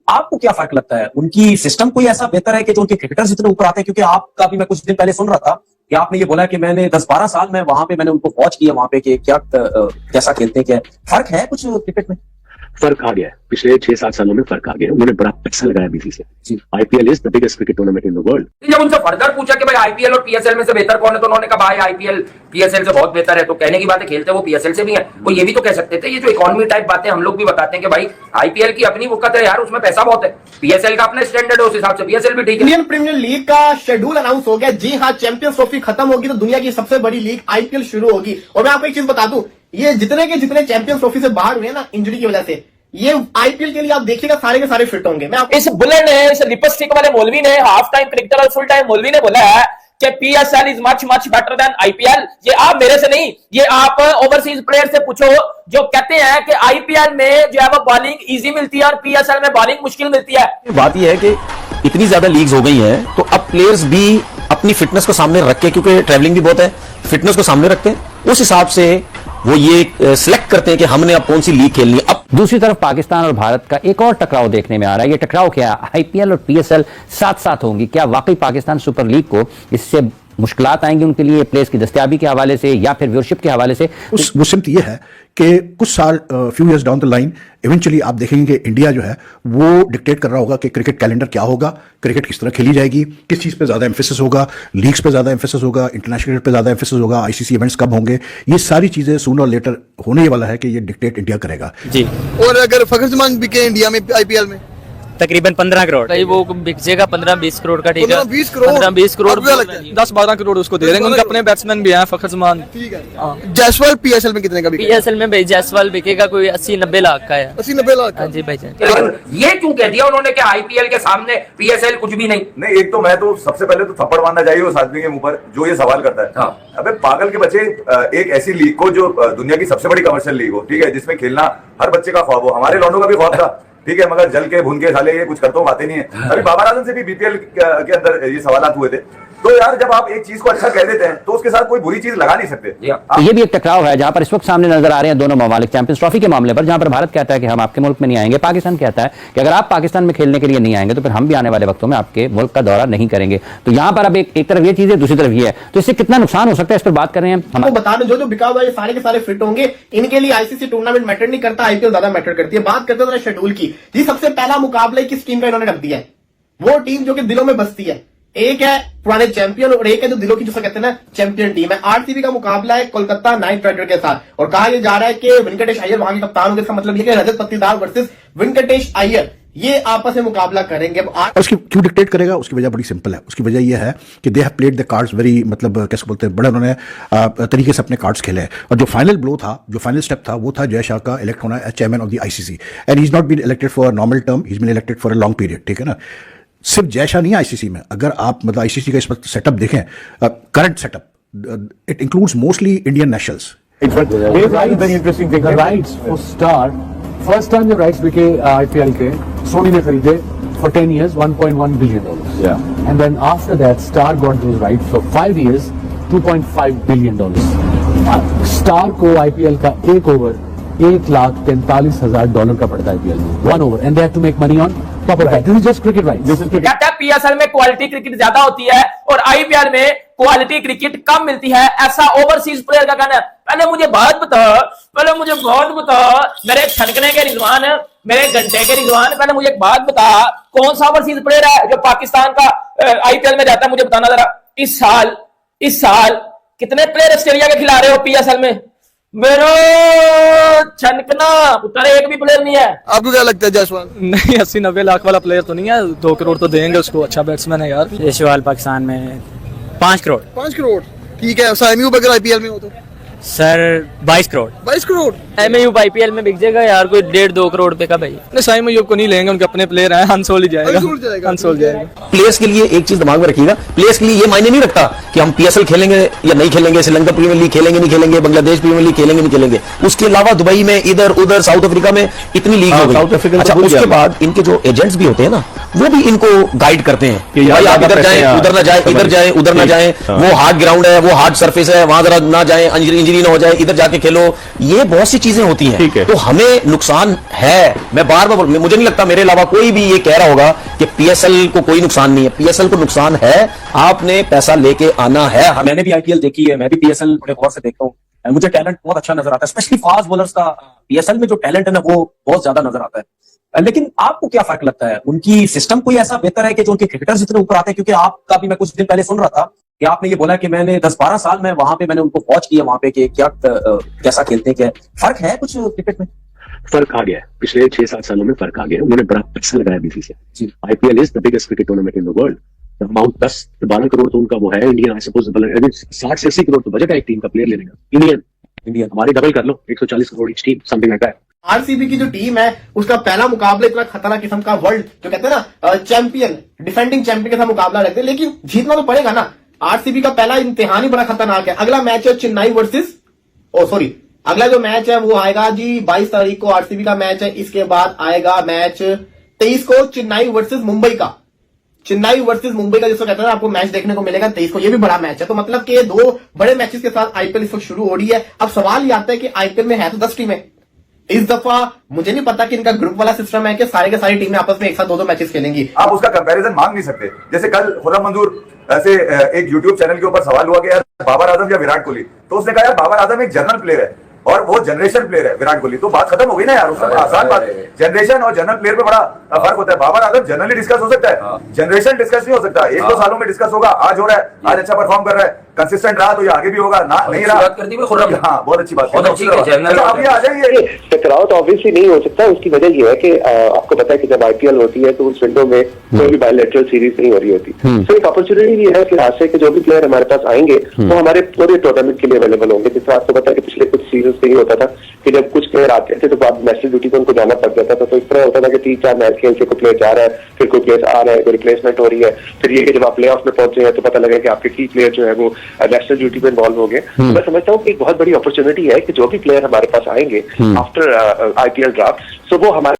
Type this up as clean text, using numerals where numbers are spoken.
आपको क्या फर्क लगता है? उनकी सिस्टम कोई ऐसा बेहतर है कि जो उनके क्रिकेटर्स इतने ऊपर आते हैं? क्योंकि आपका भी मैं कुछ दिन पहले सुन रहा था कि आपने ये बोला कि मैंने 10-12 साल में वहां पे मैंने उनको वॉच किया वहां पे कि क्या कैसा खेलते हैं, क्या फर्क है कुछ क्रिकेट में? फर्क आ गया है, पिछले 6-7 सालों में फर्क आ गया है। उन्होंने बड़ा पैसा लगाया बीसी से। IPL is the biggest cricket tournament in the world. जब उनसे फर्दर पूछा कि भाई आईपीएल और पीएसएल में से बेहतर कौन है, तो उन्होंने कहा भाई आईपीएल पीएसएल से बहुत बेहतर है। तो कहने की बात है, खेलते वो पीएसएल से भी है। वो ये भी तो कह सकते थे, ये जो इकोनॉमी टाइप बातें हम लोग भी बताते हैं कि भाई आईपीएल की अपनी वक्त है यार, उसमें पैसा बहुत है, पीएसएल का अपना स्टैंडर्ड है, उस हिसाब से पीएसएल भी ठीक है। इंडियन प्रीमियर लीग का शेड्यूल अनाउंस हो गया। जी हाँ, चैंपियंस ट्रॉफी खत्म होगी तो दुनिया की सबसे बड़ी लीग आईपीएल शुरू होगी। और मैं आपको एक चीज बता दूं, ये जितने के जितने चैंपियंस ट्रॉफी से बाहर हुए ना इंजरी की वजह से, ये आईपीएल के लिए आप देखिएगा सारे के सारे फिट होंगे। मैं इस बुलेट ने, इस लिपस्टिक वाले मौलवी ने, हाफ टाइम क्रिकेटर और फुल टाइम मौलवी ने बोला है कि PSL is much much better than IPL. ये आप मेरे से नहीं, ये आप ओवरसीज प्लेयर से पूछो जो कहते हैं कि आईपीएल में जो है वो बॉलिंग इजी मिलती है और पीएसएल में बॉलिंग मुश्किल मिलती है। बात यह है कि इतनी ज्यादा लीग्स हो गई हैं तो अब प्लेयर्स भी अपनी फिटनेस को सामने रख के, क्योंकि ट्रैवलिंग भी बहुत है, फिटनेस को सामने रखते हैं, उस हिसाब से वो ये सिलेक्ट करते हैं कि हमने अब कौन सी लीग खेलनी है। अब दूसरी तरफ पाकिस्तान और भारत का एक और टकराव देखने में आ रहा है। ये टकराव क्या है? आईपीएल और पीएसएल साथ साथ होंगी। क्या वाकई पाकिस्तान सुपर लीग को इससे मुश्किलात आएंगी उनके लिए प्लेयर्स की दस्तयाबी के हवाले से या फिर व्यूअरशिप के हवाले से? वो सिम्त ये है कि कुछ साल few years down the line eventually आप देखेंगे कि इंडिया जो है वो डिक्टेट कर रहा होगा कि क्रिकेट कैलेंडर क्या होगा, क्रिकेट किस तरह खेली जाएगी, किस चीज़ पे ज़्यादा एम्फेसिस होगा, लीग्स पे ज़्यादा एम्फेसिस होगा, इंटरनेशनल क्रिकेट पे ज़्यादा एम्फेसिस होगा, आईसीसी इवेंट्स कब होंगे। ये सारी चीज़ें सूनर और लेटर होने ही वाला है कि ये डिक्टेट इंडिया करेगा जी। और अगर फखर जमान बिके इंडिया में आईपीएल में तकरीबन 15 करोड़ भाई, वो बिक जाएगा 15-20 करोड़ का। ठीक है, 15-20 करोड़ 15-20 करोड़ 10-12 करोड़ उसको दे देंगे। उनके अपने बैट्समैन भी हैं, फखर जमान। ठीक है। जायसवाल पीएसएल में कितने का बिकेगा? पीएसएल में भाई जायसवाल बिकेगा कोई 80-90 लाख का है। 80-90 लाख? हाँ जी भाई। ये क्यों कह दिया उन्होंने कि आईपीएल के सामने पीएसएल कुछ भी नहीं? नहीं, एक तो मैं तो सबसे पहले तो थप्पड़ मारना चाहिए उस आदमी के मुंह पर जो ये सवाल करता है। हाँ। अबे पागल के बच्चे, एक ऐसी लीग को जो दुनिया की सबसे बड़ी कमर्शियल लीग हो, ठीक है, जिसमें खेलना हर बच्चे का ख्वाब हो, हमारे लौंडों का भी ख्वाब था, ठीक है, मगर जल के भुन के साले ये कुछ करते बातें नहीं है। अभी बाबर आजम से भी बीपीएल के अंदर ये सवालात हुए थे। तो यार जब आप एक चीज को अच्छा कह देते हैं तो उसके साथ कोई बुरी चीज लगा नहीं सकते। तो ये भी एक टकराव है जहां पर इस वक्त सामने नजर आ रहे हैं दोनों ममालिक चैंपियंस ट्रॉफी के मामले पर, जहां पर भारत कहता है कि हम आपके मुल्क में नहीं आएंगे, पाकिस्तान कहता है कि अगर आप पाकिस्तान में खेलने के लिए नहीं आएंगे तो फिर हम भी आने वाले वक्तों में आपके मुल्क का दौरा नहीं करेंगे। तो यहां पर अब एक तरफ ये चीज है, दूसरी तरफ ये है, तो इससे कितना नुकसान हो सकता है इस पर बात कर रहे हैं हम। बता दें जो बिका हुआ है सारे के सारे फिट होंगे। इनके लिए आईसीसी टूर्नामेंट मैटर नहीं करता, आईपीएल ज्यादा मैटर करती है। बात करते हैं शेड्यूल की। जी, सबसे पहला मुकाबला किस टीम का इन्होंने रख दिया है? वो टीम जो कि दिलों में बसती है। एक है पुराने चैंपियन और एक है जो दिलों की जिसे कहते हैं ना चैंपियन टीम है। आरसीबी का मुकाबला है कोलकाता नाइट राइडर के साथ और कहा यह जा रहा है कि वेंकटेश अय्यर वहां के कप्तान होंगे। इसका मतलब यह कि रजत पत्तीदार वर्सेस वेंकटेश अय्यर ये आपस में मुकाबला करेंगे। और उसकी क्यों डिक्टेट करेगा? उसकी वजह बड़ी सिंपल है। उसकी वजह यह है कि they have played the cards very, मतलब कैसे बोलते हैं, बड़े उन्होंने तरीके से अपने कार्ड्स खेले हैं। और जो फाइनल ब्लो था, जो फाइनल स्टेप था, वो था जय शाह का इलेक्ट होना as chairman of the ICC. And he is not been elected for normal term, he is been elected for a long period. ठीक है ना, सिर्फ जय शाह नहीं है आईसीसी में। अगर आप मतलब आईसीसी का इस वक्त सेटअप देखें, current setup, it includes mostly Indian nationals. Very interesting thing, rights for star, first time जब राइट्स बिके आईपीएल के, सोनी ने खरीदे for 10 years, $1.1 billion. Yeah. And then after that, Star got those rights for 5 years, $2.5 billion. Star को IPL का एक over $1,43,000 का पड़ता है IPL में, 1 over, and they have to make money on top of that. This is just cricket rights. This is cricket. कहता है PSL में क्वालिटी क्रिकेट ज्यादा होती है और आईपीएल में क्वालिटी क्रिकेट कम मिलती है, ऐसा ओवरसीज प्लेयर का कहना है। पहले मुझे बात बता, मेरे छनकने के रिजवान, मेरे घंटे के रिजवान, पहले मुझे एक बात बता, कौन सा ओवरसीज प्लेयर है जो पाकिस्तान का आईपीएल में जाता है? मुझे बताना जरा। इस साल कितने प्लेयर ऑस्ट्रेलिया के खिला रहे हो पीएसएल में? मेरा छनकना उतर एक भी प्लेयर नहीं है। आपको क्या लगता है जायसवाल? नहीं, 80-90 लाख वाला प्लेयर तो नहीं है, 2 करोड़ तो देंगे उसको, अच्छा बैट्समैन है यार। जायसवाल पाकिस्तान में 5 करोड़। 5 करोड़ ठीक है। साइमी अगर आईपीएल में हो तो सर 22 करोड़। 22 करोड़ एमएयू आईपीएल में बिक जाएगा यार, कोई 1.5-2 करोड़ रुपए का भाई। नहीं, साइम अय्यूब को नहीं लेंगे, उनके अपने प्लेयर हैं, हंसोल ही जाएगा। हंसोल जाएगा। प्लेयर्स के लिए एक चीज दिमाग में रखिएगा, प्लेयर्स के लिए ये मायने नहीं रखता कि हम पीएसएल खेलेंगे या नहीं खेलेंगे, श्रीलंका प्रीमियर लीग खेलेंगे नहीं खेलेंगे, बांग्लादेश प्रीमियर लीग खेलेंगे नहीं खेलेंगे। उसके अलावा दुबई में, इधर उधर साउथ अफ्रीका में इतनी लीग हो गई। अच्छा, उसके बाद इनके जो एजेंट्स भी होते हैं ना, वो भी इनको गाइड करते हैं कि भाई आप इधर जाएं, उधर ना जाएं, इधर जाएं, उधर ना जाएं, वो हार्ड ग्राउंड है, वो हार्ड सरफेस है, वहां जरा ना जाएं, इंजरी ना हो जाए, इधर जाके खेलो। ये बहुत सी चीजें होती ठीक है। हैं, तो हमें नुकसान है। मैं बार बार मुझे नहीं लगता मेरे अलावा कोई भी ये कह रहा होगा कि पीएसएल को कोई नुकसान नहीं है। पीएसएल को नुकसान है, आपने पैसा लेके आना है। मैंने भी आईपीएल देखी है, मैं भी पीएसएल बड़े गौर से देखता हूँ, मुझे टैलेंट बहुत अच्छा नजर आता है, स्पेशली फास्ट बॉलर्स का पीएसएल में जो टैलेंट है ना वो बहुत ज्यादा नजर आता है। लेकिन आपको क्या फर्क लगता है, उनकी सिस्टम कोई ऐसा बेहतर है कि जो उनके क्रिकेटर्स इतने ऊपर आते हैं? क्योंकि आपका भी मैं कुछ दिन पहले सुन रहा था कि आपने ये बोला कि मैंने 10-12 साल में वहां पे मैंने उनको वॉच किया वहां पे कि क्या कैसा खेलते हैं, क्या फर्क है कुछ क्रिकेट में? फर्क आ गया है, पिछले 6-7 सालों में फर्क आ गया है। उन्होंने बड़ा पैसा लगाया BCCI. IPL is the biggest cricket tournament in the world. Amount 10-12 crore तो उनका वो है इंडियन, आई सपोज 60 से 80 करोड़ तो बजट है एक टीम का प्लेयर लेने का। इंडियन हमारे डबल कर लो, 140 crore each team, something like that. RCB की जो टीम है उसका पहला मुकाबला इतना खतरनाक किस्म का वर्ल्ड जो कहते हैं ना चैंपियन, डिफेंडिंग चैंपियन के साथ मुकाबला रखते हैं, लेकिन जीतना तो पड़ेगा ना। आरसीबी का पहला इम्तिहान ही बड़ा खतरनाक है। अगला मैच है चेन्नई वर्सेस अगला जो मैच है वो आएगा जी 22 तारीख को आरसीबी का मैच है। इसके बाद आएगा मैच 23 को चेन्नई वर्सेस मुंबई का। चेन्नई वर्सेस मुंबई का जिसको कहते हैं आपको मैच देखने को मिलेगा 23 को। ये भी बड़ा मैच है। तो मतलब कि 2 बड़े मैचेस के साथ आईपीएल इस वक्त शुरू हो रही है। अब सवाल ये आता है कि आईपीएल में है तो 10 टीमें, इस दफा मुझे नहीं पता कि इनका ग्रुप वाला सिस्टम है कि सारे के सारी टीमें आपस में एक साथ 2-2 मैचेस खेलेंगी। आप उसका कंपैरिजन मांग नहीं सकते। जैसे कल खुर्रम मंजूर ऐसे एक यूट्यूब चैनल के ऊपर सवाल हुआ कि यार बाबर आजम या विराट कोहली, तो उसने कहा यार बाबर आजम एक जनरल प्लेयर है और वो जनरेशन प्लेयर है विराट कोहली। तो बात खत्म हो गई ना यार, उसमें आसान बात है। जनरेशन और जनरल प्लेयर में बड़ा फर्क होता है। बाबर आजम जनरली डिस्कस हो सकता है, जनरेशन डिस्कस नहीं हो सकता। 1-2 सालों में डिस्कस होगा। आज हो रहा है, आज अच्छा परफॉर्म कर रहा है, कंसिस्टेंट रहा तो ये आगे भी होगा ना, नहीं रहा। बात करती हुई खुर्रम, हाँ बहुत अच्छी बात, बहुत अच्छी है। अब ये आ जाइए। टकराव तो ऑब्वियसली नहीं हो सकता। उसकी वजह यह है कि आपको पता है कि जब आईपीएल होती है तो उस विंडो में कोई भी बायलैटरल सीरीज नहीं हो रही होती। तो एक अपॉर्चुनिटी भी है कि आज से जो भी प्लेयर हमारे पास आएंगे वो हमारे पूरे टूर्नामेंट के लिए अवेलेबल होंगे। जिससे आपको पता है कि पिछले कुछ सीजन से ही होता था कि जब कुछ प्लेयर आते थे तो बाद नेशनल ड्यूटी पर उनको जाना पड़ जाता था। तो इस तरह होता था कि 3-4 मैच खेल के कोई प्लेयर जा रहा है, फिर कोई प्लेयर आ रहा है, कोई रिप्लेसमेंट हो रही है। फिर ये कि जब आप प्ले ऑफ में पहुंचे हैं तो पता लगे कि आपके की प्लेयर जो है वो नेशनल ड्यूटी में इन्वॉल्व हो गए। मैं समझता हूँ कि एक बहुत बड़ी अपॉर्चुनिटी है कि जो भी प्लेयर हमारे पास आएंगे आफ्टर आईपीएल ड्राफ्ट, सो वो हमारे